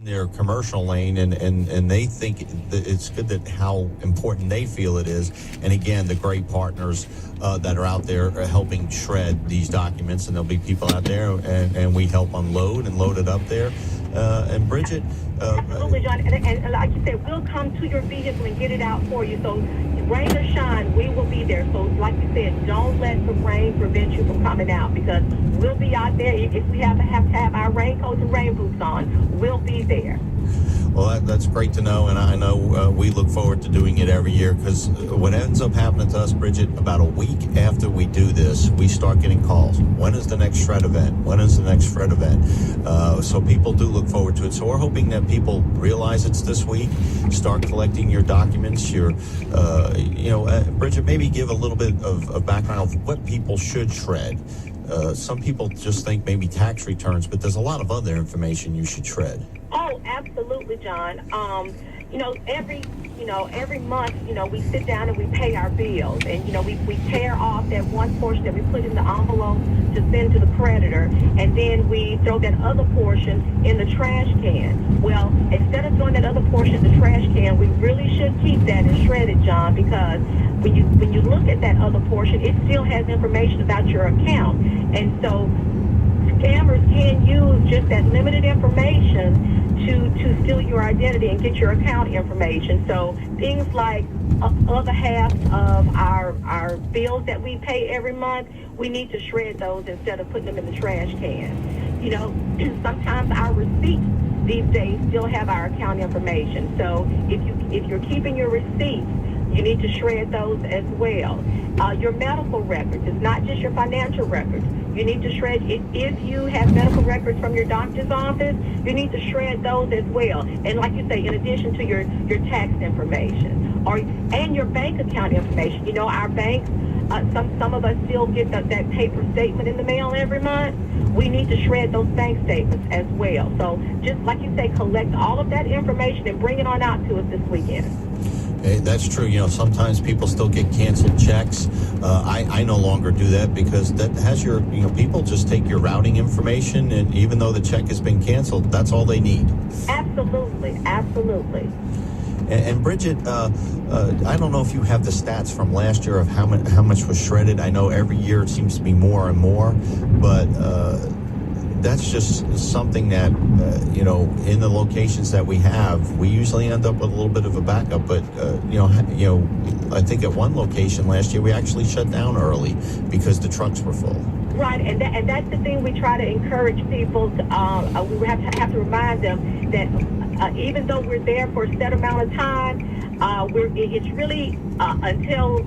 their commercial lane, and they think that it's good that how important they feel it is. And again, the great partners that are out there are helping shred these documents, and there'll be people out there, and we help unload and load it up there. And Bridget, absolutely, John. And like you said, we'll come to your vehicle and get it out for you. So rain or shine, we will be there. So like you said, don't let the rain prevent you from coming out, because we'll be out there. If we have to have our raincoats and rain boots on, we'll be there. Well, that's great to know, and I know we look forward to doing it every year, because what ends up happening to us, Bridget, about a week after we do this, we start getting calls. When is the next shred event? When is the next shred event? So people do look forward to it. So we're hoping that people realize it's this week, start collecting your documents, Bridget, maybe give a little bit of background of what people should shred. Some people just think maybe tax returns, but there's a lot of other information you should shred. Oh, absolutely, John. Every month, we sit down and we pay our bills, and we tear off that one portion that we put in the envelope to send to the creditor, and then we throw that other portion in the trash can. Well, instead of throwing that other portion in the trash can, we really should keep that and shred it, John, because when you look at that other portion, it still has information about your account, and so scammers can use just that limited information to steal your identity and get your account information. So things like other half of our bills that we pay every month, we need to shred those instead of putting them in the trash can. Sometimes our receipts these days still have our account information. So if you're keeping your receipts, you need to shred those as well. Your medical records, it's not just your financial records. You need to shred it. If you have medical records from your doctor's office, you need to shred those as well. And like you say, in addition to your tax information and your bank account information. Our banks, some of us still get that paper statement in the mail every month. We need to shred those bank statements as well. So just like you say, collect all of that information and bring it on out to us this weekend. Hey, that's true. Sometimes people still get canceled checks. I no longer do that, because that has your, people just take your routing information, and even though the check has been canceled, that's all they need. Absolutely. Absolutely. And Bridget, I don't know if you have the stats from last year of how much was shredded. I know every year it seems to be more and more, but that's just something that, in the locations that we have, we usually end up with a little bit of a backup. But, I think at one location last year, we actually shut down early because the trucks were full. Right, and that's the thing we try to encourage people to, we have to remind them that even though we're there for a set amount of time, it's really until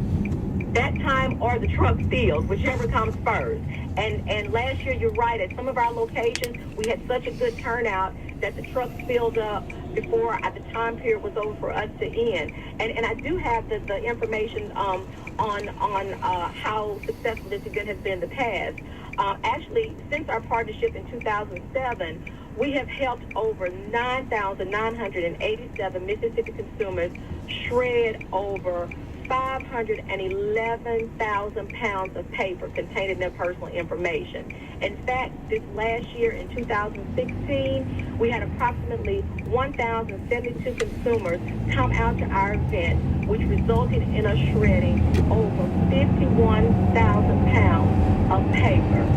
that time or the truck steals, whichever comes first. And last year, you're right, at some of our locations, we had such a good turnout that the truck filled up before the time period was over for us to end. And I do have the information on how successful this event has been in the past. Actually, since our partnership in 2007, we have helped over 9,987 Mississippi consumers shred over 511,000 pounds of paper containing their personal information. In fact, this last year in 2016, we had approximately 1,072 consumers come out to our event, which resulted in us shredding over 51,000 pounds of paper.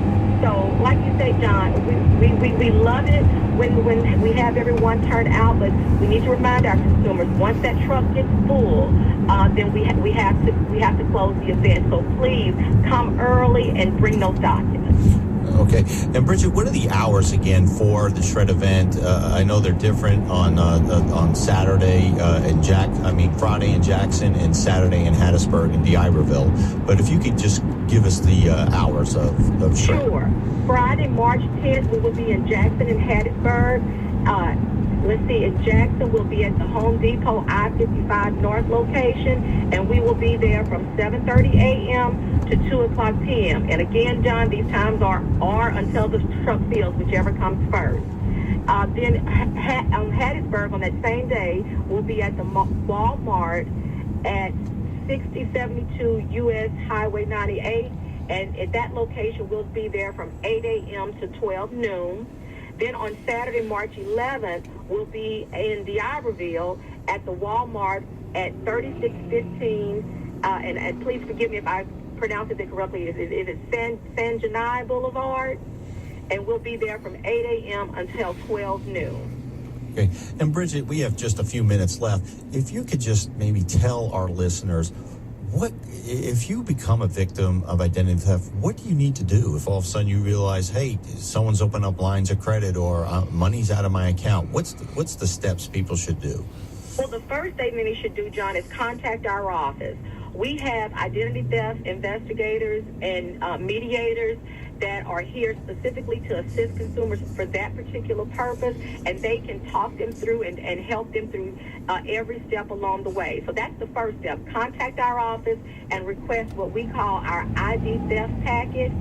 So, like you say, John, we love it when we have everyone turn out, but we need to remind our consumers, once that truck gets full, then we have to close the event. So please come early and bring those documents. Okay. And Bridget, what are the hours again for the shred event? I know they're different on Saturday Friday in Jackson, and Saturday in Hattiesburg and D'Iberville. But if you could just give us the hours of shred. Sure. Friday, March 10th, we will be in Jackson and Hattiesburg. In Jackson, we'll be at the Home Depot I-55 North location, and we will be there from 7:30 a.m. to 2 o'clock p.m. And again, John, these times are until the truck fills, whichever comes first. Then on Hattiesburg, on that same day, we'll be at the Walmart at 6072 U.S. Highway 98, and at that location, we'll be there from 8 a.m. to 12 noon. Then on Saturday, March 11th, we'll be in D'Iberville at the Walmart at 3615, and please forgive me if I pronounce it correctly. Is it San Janai Boulevard? And we'll be there from 8 a.m. until 12 noon. Okay. And Bridget, we have just a few minutes left. If you could just maybe tell our listeners, what if you become a victim of identity theft, what do you need to do if all of a sudden you realize, hey, someone's opened up lines of credit or money's out of my account? What's the steps people should do? Well, the first thing that they should do, John, is contact our office. We have identity theft investigators and mediators that are here specifically to assist consumers for that particular purpose, and they can talk them through and help them through every step along the way. So that's the first step. Contact our office and request what we call our ID theft package.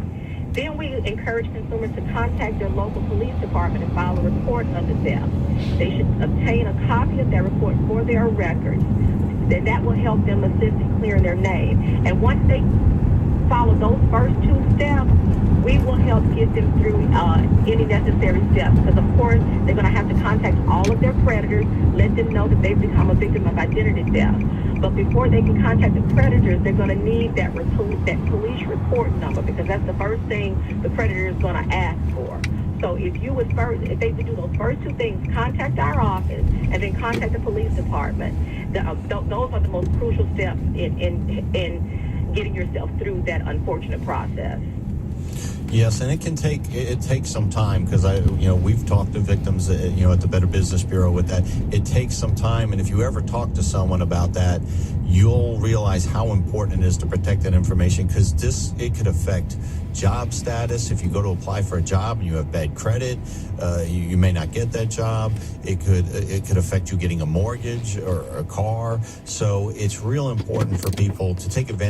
Then we encourage consumers to contact their local police department and file a report of the theft. They should obtain a copy of that report for their records. Then that will help them assist in clearing their name. And once they follow those first two steps, we will help get them through any necessary steps. Because, of course, they're going to have to contact all of their creditors, let them know that they've become a victim of identity theft. But before they can contact the creditors, they're going to need that police report number, because that's the first thing the creditor is going to ask for. So if they would do those first two things, contact our office and then contact the police department, those are the most crucial steps in getting yourself through that unfortunate process. Yes, and it takes some time, because we've talked to victims at the Better Business Bureau with that. It takes some time, and if you ever talk to someone about that, you'll realize how important it is to protect that information, because it could affect job status. If you go to apply for a job and you have bad credit, you may not get that job. It could affect you getting a mortgage or a car. So it's real important for people to take advantage